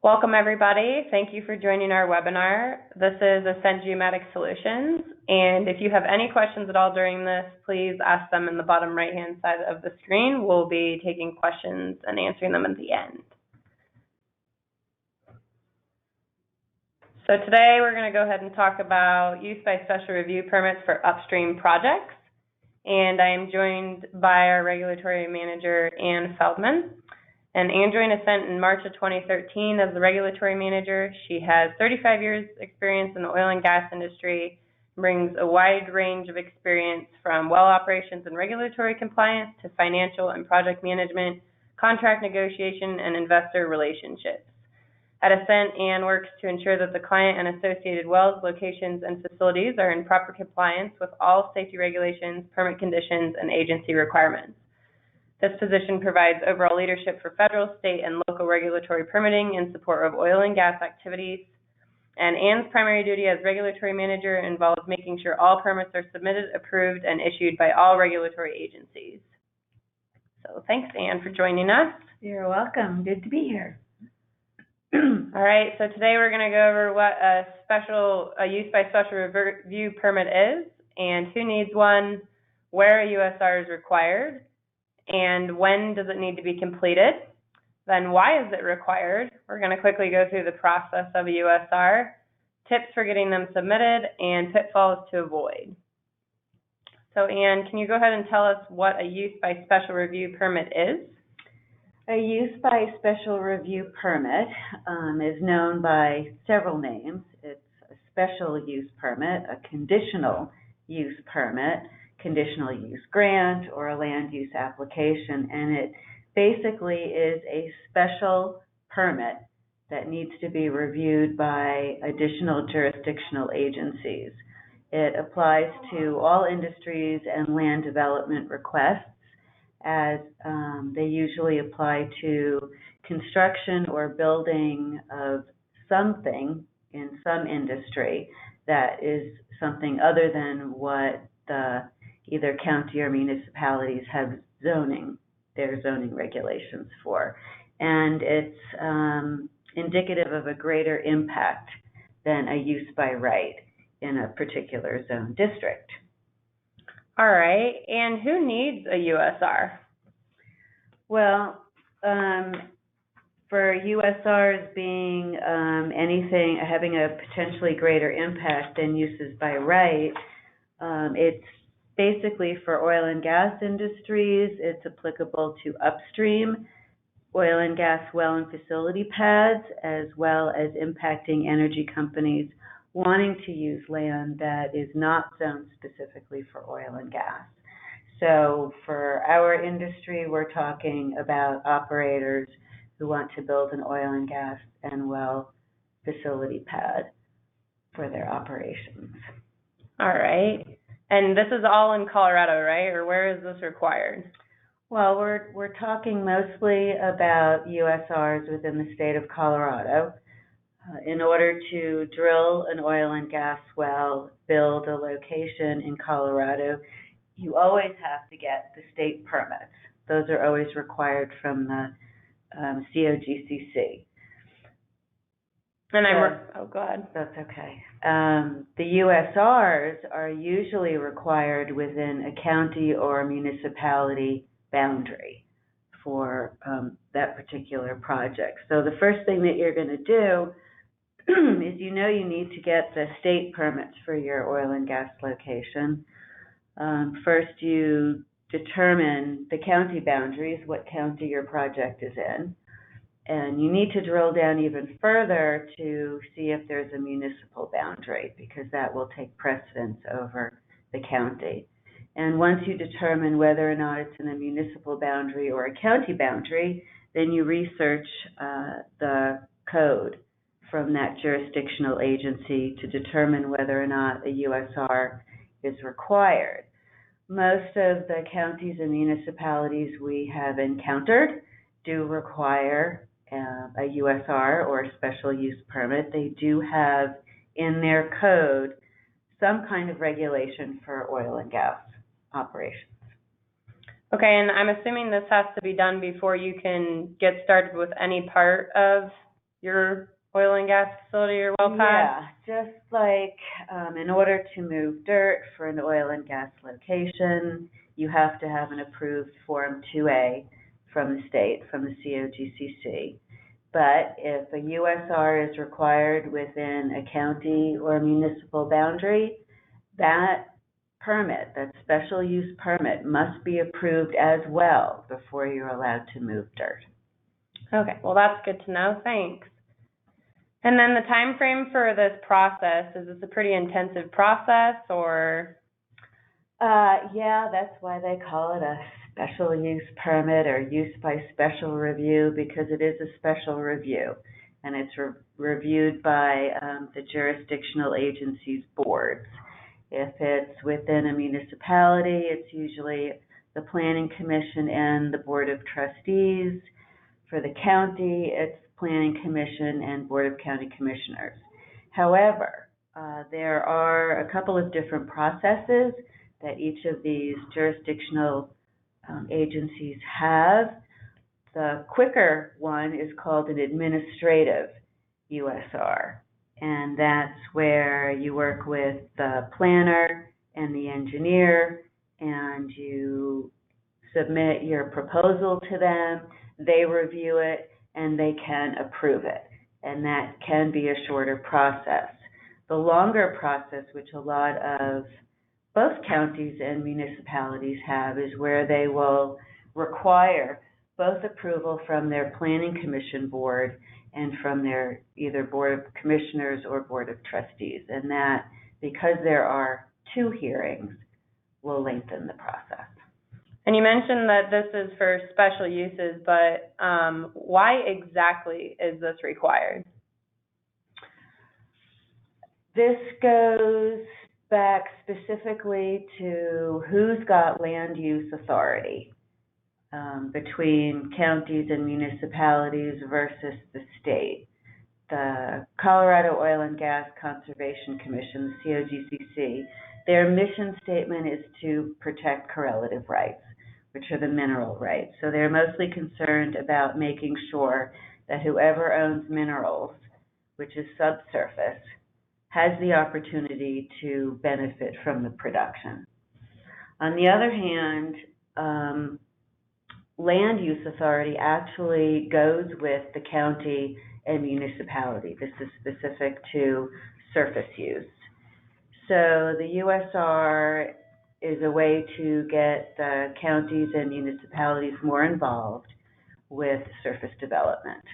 Welcome, everybody. Thank you for joining our webinar. This is Ascent Geomatic Solutions, and if you have any questions at all during this, please ask them in the bottom right-hand side of the screen. We'll be taking questions and answering them at the end. So today we're going to go ahead and talk about use by special review permits for upstream projects, and I am joined by our regulatory manager, Ann Feldman. And Ann joined Ascent in March of 2013 as the regulatory manager. She has 35 years experience in the oil and gas industry, brings a wide range of experience from well operations and regulatory compliance to financial and project management, contract negotiation, and investor relationships. At Ascent, Ann works to ensure that the client and associated wells, locations, and facilities are in proper compliance with all safety regulations, permit conditions, and agency requirements. This position provides overall leadership for federal, state, and local regulatory permitting in support of oil and gas activities. And Ann's primary duty as regulatory manager involves making sure all permits are submitted, approved, and issued by all regulatory agencies. So thanks, Ann, for joining us. You're welcome. Good to be here. All right, so today we're going to go over what a use by special review permit is, and who needs one, where a USR is required, and when does it need to be completed, then why is it required. We're going to quickly go through the process of a USR, tips for getting them submitted, and pitfalls to avoid. So Ann, can you go ahead and tell us what a use by special review permit is? A use by special review permit is known by several names. It's a special use permit, a conditional use permit, conditional use grant, or a land use application, and it basically is a special permit that needs to be reviewed by additional jurisdictional agencies. It applies to all industries and land development requests, as they usually apply to construction or building of something in some industry that is something other than what the either county or municipalities have their zoning regulations for. And it's indicative of a greater impact than a use by right in a particular zone district. All right, and who needs a USR? Well, for USRs being anything having a potentially greater impact than uses by right, it's basically for oil and gas industries. It's applicable to upstream oil and gas well and facility pads, as well as impacting energy companies wanting to use land that is not zoned specifically for oil and gas. So for our industry, we're talking about operators who want to build an oil and gas and well facility pad for their operations. All right. And this is all in Colorado, right? Or where is this required? Well, we're talking mostly about USRs within the state of Colorado. In order to drill an oil and gas well, build a location in Colorado, you always have to get the state permits. Those are always required from the COGCC. And go ahead. That's okay. The USRs are usually required within a county or municipality boundary for that particular project. So the first thing that you're going to do is you need to get the state permits for your oil and gas location. First, you determine the county boundaries, what county your project is in. And you need to drill down even further to see if there's a municipal boundary, because that will take precedence over the county. And once you determine whether or not it's in a municipal boundary or a county boundary, then you research the code from that jurisdictional agency to determine whether or not a USR is required. Most of the counties and municipalities we have encountered do require a USR or a special use permit. They do have in their code some kind of regulation for oil and gas operations. Okay, and I'm assuming this has to be done before you can get started with any part of your oil and gas facility or well pad? Yeah, just like in order to move dirt for an oil and gas location, you have to have an approved Form 2A from the state, from the COGCC. But if a USR is required within a county or municipal boundary, that permit, that special use permit, must be approved as well before you're allowed to move dirt. Okay, well, that's good to know. Thanks. And then the time frame for this process, is this a pretty intensive process or? Yeah, that's why they call it a special use permit or use by special review, because it is a special review, and it's reviewed by the jurisdictional agencies' boards. If it's within a municipality, it's usually the Planning Commission and the Board of Trustees. For the county, it's Planning Commission and Board of County Commissioners. However, there are a couple of different processes that each of these jurisdictional agencies have. The quicker one is called an administrative USR, and that's where you work with the planner and the engineer, and you submit your proposal to them, they review it, and they can approve it, and that can be a shorter process. The longer process, which a lot of both counties and municipalities have, is where they will require both approval from their Planning Commission board and from their either Board of Commissioners or Board of Trustees. And that, because there are 2 hearings, will lengthen the process. And you mentioned that this is for special uses, but why exactly is this required? This goes back specifically to who's got land use authority between counties and municipalities versus the state. The Colorado Oil and Gas Conservation Commission, the COGCC, their mission statement is to protect correlative rights, which are the mineral rights. So they're mostly concerned about making sure that whoever owns minerals, which is subsurface, has the opportunity to benefit from the production. On the other hand, land use authority actually goes with the county and municipality. This is specific to surface use. So the USR is a way to get the counties and municipalities more involved with surface development.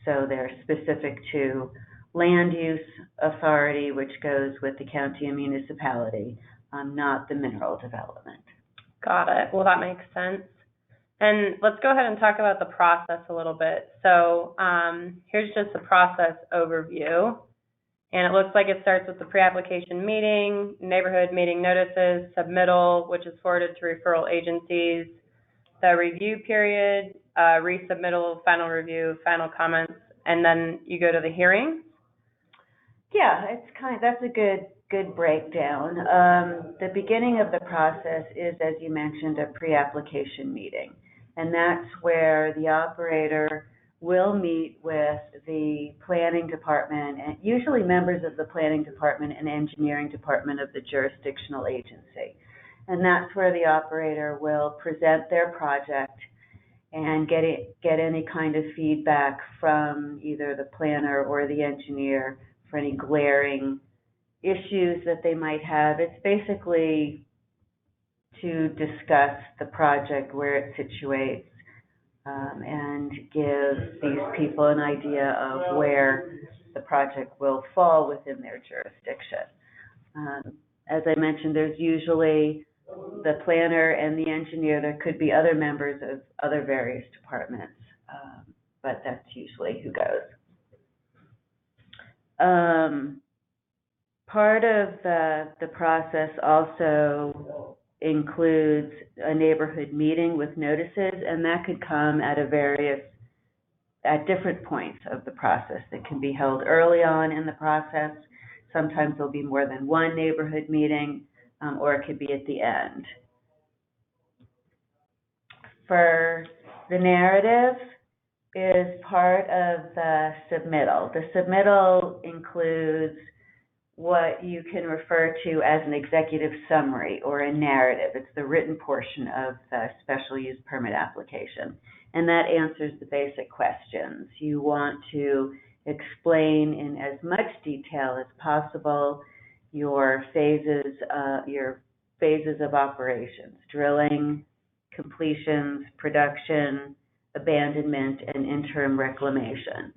So they're specific to land use authority, which goes with the county and municipality, not the mineral development. Got it. Well, that makes sense. And let's go ahead and talk about the process a little bit. So here's just the process overview. And it looks like it starts with the pre-application meeting, neighborhood meeting notices, submittal, which is forwarded to referral agencies, the review period, resubmittal, final review, final comments, and then you go to the hearing. Yeah, that's a good breakdown. The beginning of the process is, as you mentioned, a pre-application meeting, and that's where the operator will meet with the planning department, and usually members of the planning department and engineering department of the jurisdictional agency. And that's where the operator will present their project and get any kind of feedback from either the planner or the engineer for any glaring issues that they might have. It's basically to discuss the project, where it situates, and give these people an idea of where the project will fall within their jurisdiction. As I mentioned, there's usually the planner and the engineer. There could be other members of other various departments, but that's usually who goes. Part of the process also includes a neighborhood meeting with notices, and that could come at different points of the process. It can be held early on in the process. Sometimes there'll be more than one neighborhood meeting, or it could be at the end. For the narrative, is part of the submittal. The submittal includes what you can refer to as an executive summary or a narrative. It's the written portion of the special use permit application. And that answers the basic questions. You want to explain in as much detail as possible your phases of operations: drilling, completions, production, abandonment, and interim reclamation.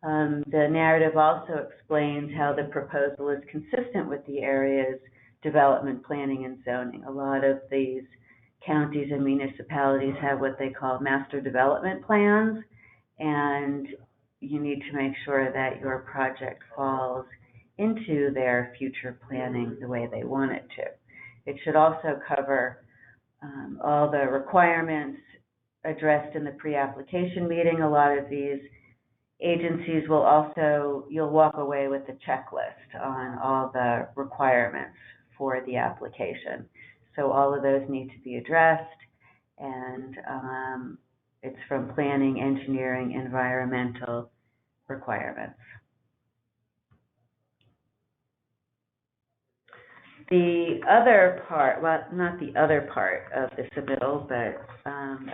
The narrative also explains how the proposal is consistent with the area's development planning and zoning. A lot of these counties and municipalities have what they call master development plans, and you need to make sure that your project falls into their future planning the way they want it to. It should also cover all the requirements addressed in the pre-application meeting. A lot of these agencies will also, you'll walk away with a checklist on all the requirements for the application. So all of those need to be addressed, and it's from planning, engineering, environmental requirements. The other part, well, not the other part of the submittal, but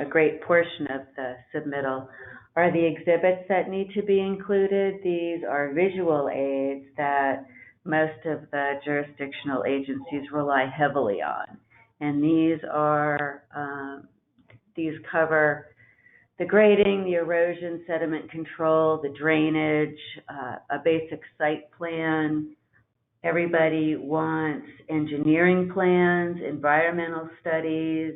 a great portion of the submittal are the exhibits that need to be included. These are visual aids that most of the jurisdictional agencies rely heavily on. And these cover the grading, the erosion, sediment control, the drainage, a basic site plan. Everybody wants engineering plans, environmental studies.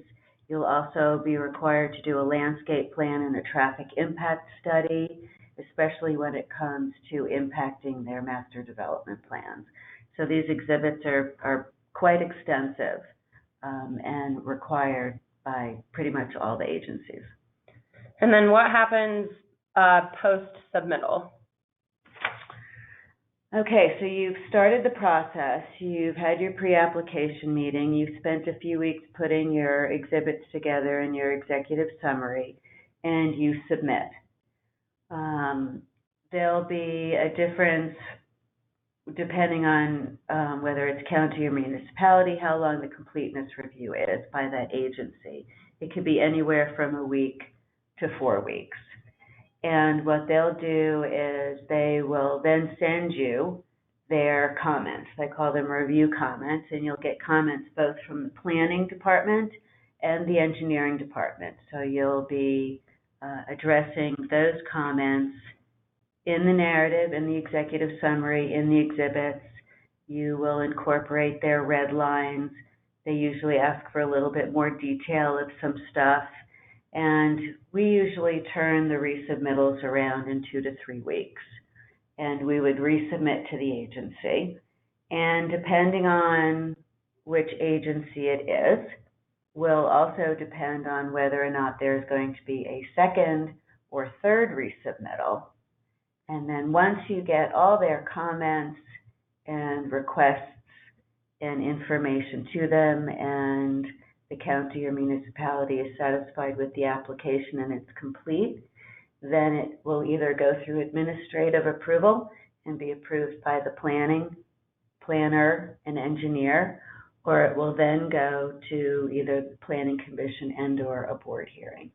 You'll also be required to do a landscape plan and a traffic impact study, especially when it comes to impacting their master development plans. So these exhibits are quite extensive and required by pretty much all the agencies. And then what happens post-submittal? Okay, so you've started the process, you've had your pre-application meeting, you've spent a few weeks putting your exhibits together in your executive summary, and you submit. There'll be a difference depending on whether it's county or municipality, how long the completeness review is by that agency. It could be anywhere from a week to 4 weeks. And what they'll do is they will then send you their comments. They call them review comments, and you'll get comments both from the planning department and the engineering department. So you'll be addressing those comments in the narrative, in the executive summary, in the exhibits. You will incorporate their red lines. They usually ask for a little bit more detail of some stuff. And we usually turn the resubmittals around in 2 to 3 weeks. And we would resubmit to the agency. And depending on which agency it is, will also depend on whether or not there's going to be a second or third resubmittal. And then once you get all their comments and requests and information to them, and the county or municipality is satisfied with the application and it's complete, then it will either go through administrative approval and be approved by the planner and engineer, or it will then go to either the planning commission and or a board hearing.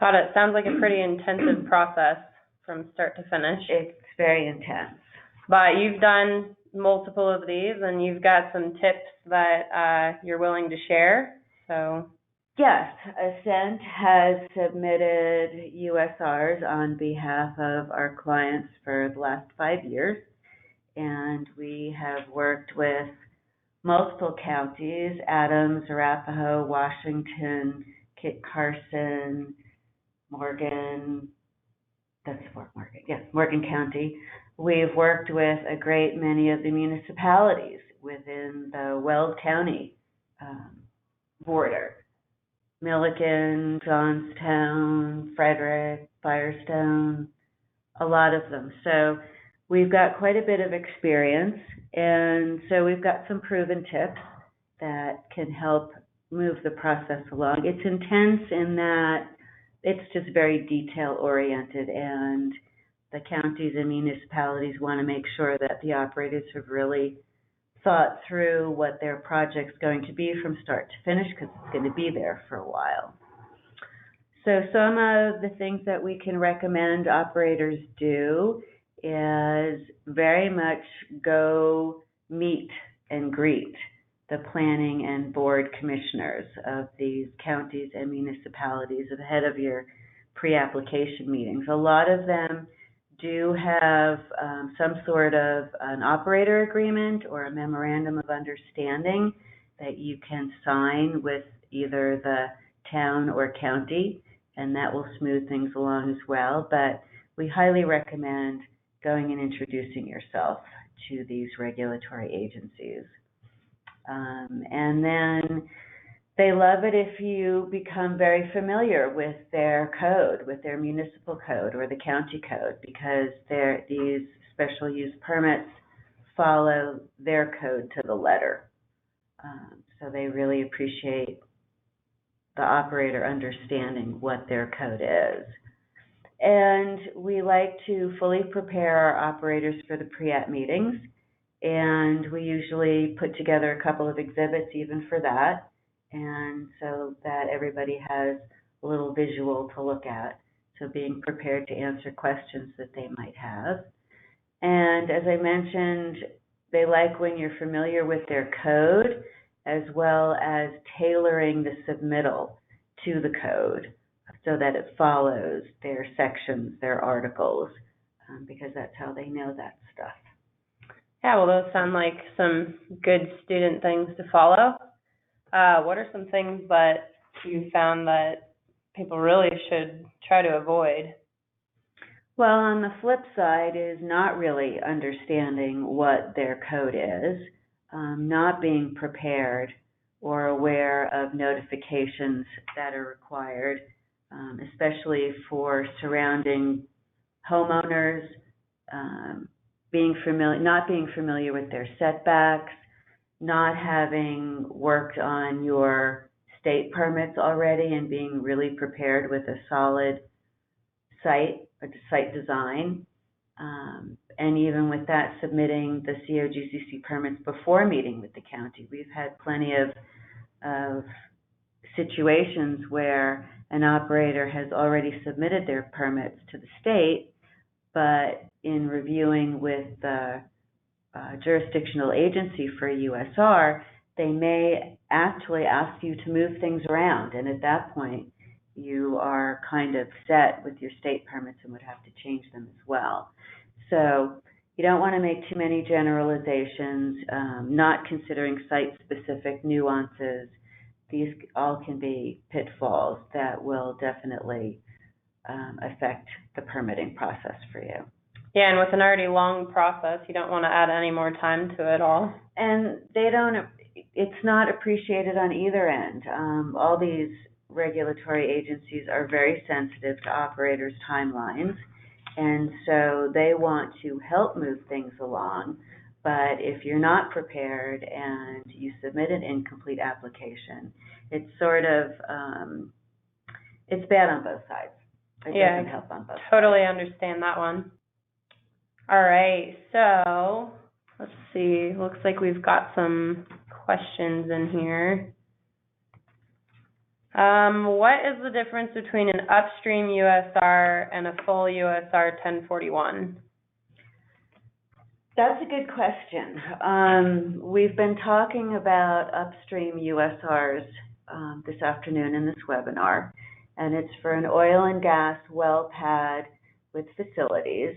Got it. Sounds like a pretty intensive process from start to finish. It's very intense. But you've done multiple of these, and you've got some tips that you're willing to share. So yes, Ascent has submitted USRs on behalf of our clients for the last 5 years, and we have worked with multiple counties: Adams, Arapahoe, Washington, Kit Carson, Morgan. That's Fort Morgan. Yes, Morgan County. We've worked with a great many of the municipalities within the Weld County border: Milliken, Johnstown, Frederick, Firestone, a lot of them. So we've got quite a bit of experience, and so we've got some proven tips that can help move the process along. It's intense in that it's just very detail-oriented, and the counties and municipalities want to make sure that the operators have really thought through what their project's going to be from start to finish, because it's going to be there for a while. So some of the things that we can recommend operators do is very much go meet and greet the planning and board commissioners of these counties and municipalities ahead of your pre-application meetings. A lot of them do have some sort of an operator agreement or a memorandum of understanding that you can sign with either the town or county, and that will smooth things along as well. But we highly recommend going and introducing yourself to these regulatory agencies. And then they love it if you become very familiar with their code, with their municipal code or the county code, because these special use permits follow their code to the letter. So they really appreciate the operator understanding what their code is. And we like to fully prepare our operators for the pre-app meetings, and we usually put together a couple of exhibits even for that, and so that everybody has a little visual to look at, so being prepared to answer questions that they might have. And as I mentioned, they like when you're familiar with their code, as well as tailoring the submittal to the code so that it follows their sections, their articles, because that's how they know that stuff. Yeah, well, those sound like some good student things to follow. What are some things that you found that people really should try to avoid? Well, on the flip side is not really understanding what their code is, not being prepared or aware of notifications that are required, especially for surrounding homeowners, not being familiar with their setbacks, not having worked on your state permits already and being really prepared with a solid site design, and even with that, submitting the COGCC permits before meeting with the county. We've had plenty of situations where an operator has already submitted their permits to the state, but in reviewing with the jurisdictional agency for a USR, they may actually ask you to move things around, and at that point you are kind of set with your state permits and would have to change them as well. So you don't want to make too many generalizations, not considering site-specific nuances. These all can be pitfalls that will definitely affect the permitting process for you. Yeah, and with an already long process, you don't want to add any more time to it all. And it's not appreciated on either end. All these regulatory agencies are very sensitive to operators' timelines, and so they want to help move things along. But if you're not prepared and you submit an incomplete application, it's sort of, it's bad on both sides. It doesn't help on both totally sides. Understand that one. All right, so let's see. Looks like we've got some questions in here. What is the difference between an upstream USR and a full USR 1041? That's a good question. We've been talking about upstream USRs this afternoon in this webinar, and it's for an oil and gas well pad with facilities,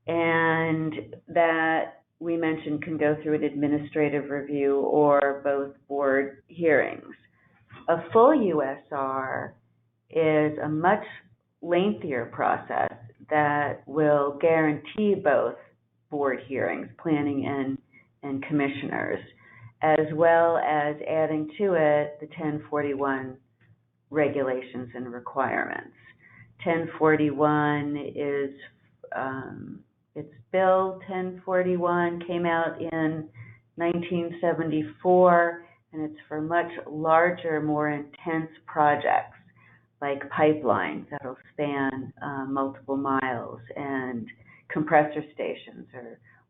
and that we mentioned can go through an administrative review or both board hearings. A full USR is a much lengthier process that will guarantee both board hearings, planning and commissioners, as well as adding to it the 1041 regulations and requirements. 1041 is, it's Bill 1041, came out in 1974, and it's for much larger, more intense projects. like pipelines that'll span multiple miles, and compressor stations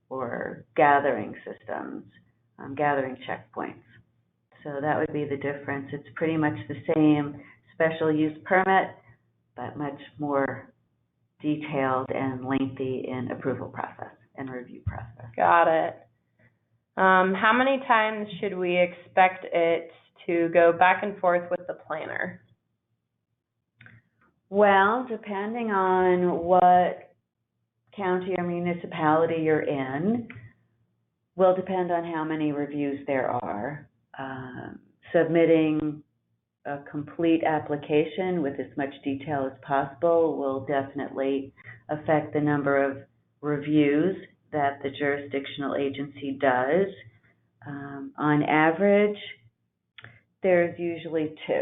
or gathering systems, gathering checkpoints. So that would be the difference. It's pretty much the same special use permit, but much more detailed and lengthy in approval process and review process. Got it. How many times should we expect it to go back and forth with the planner? Well, depending on what county or municipality you're in, will depend on how many reviews there are. Submitting a complete application with as much detail as possible will definitely affect the number of reviews that the jurisdictional agency does. On average, there's usually 2.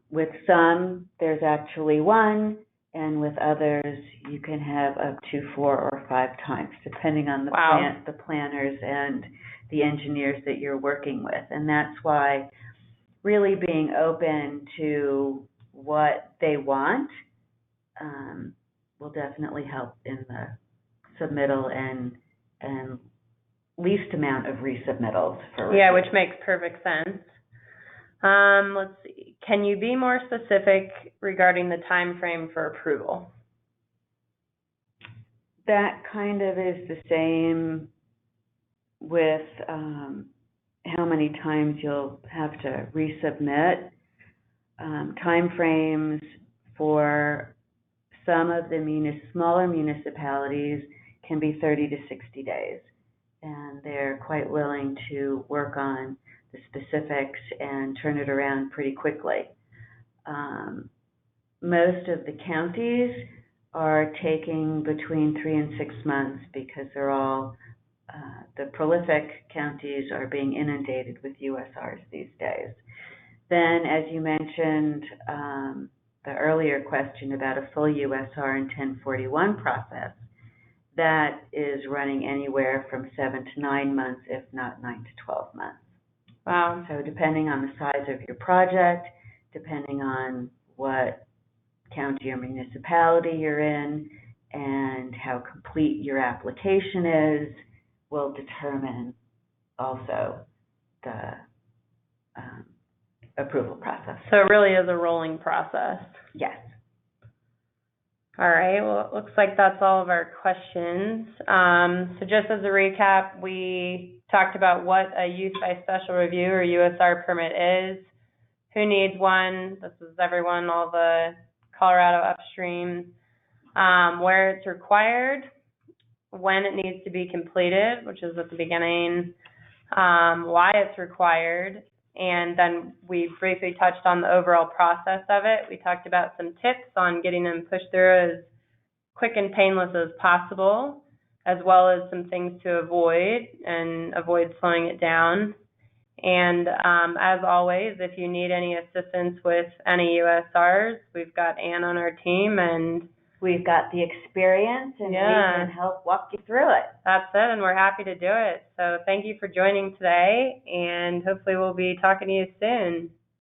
With some, there's actually 1, and with others, you can have up to 4 or 5 times, depending on the Wow. the planners and the engineers that you're working with. And that's why really being open to what they want will definitely help in the submittal and least amount of resubmittals for review. Yeah, which makes perfect sense. Let's see. Can you be more specific regarding the time frame for approval? That kind of is the same with how many times you'll have to resubmit. Time frames for some of the smaller municipalities can be 30 to 60 days, and they're quite willing to work on the specifics and turn it around pretty quickly. Most of the counties are taking between 3 and 6 months because they're all, the prolific counties are being inundated with USRs these days. Then, as you mentioned, the earlier question about a full USR and 1041 process, that is running anywhere from 7 to 9 months, if not 9 to 12 months. Wow. So depending on the size of your project, depending on what county or municipality you're in, and how complete your application is, will determine also the approval process. So it really is a rolling process. Yes. All right, well, it looks like that's all of our questions. So just as a recap, we talked about what a use by special review or USR permit is, who needs one, this is everyone, all the Colorado upstream, where it's required, when it needs to be completed, which is at the beginning, why it's required, and then we briefly touched on the overall process of it. We talked about some tips on getting them pushed through as quick and painless as possible, as well as some things to avoid slowing it down. And as always, if you need any assistance with any USRs, we've got Ann on our team, and we've got the experience, and we can help walk you through it. That's it, and we're happy to do it. So thank you for joining today, and hopefully we'll be talking to you soon.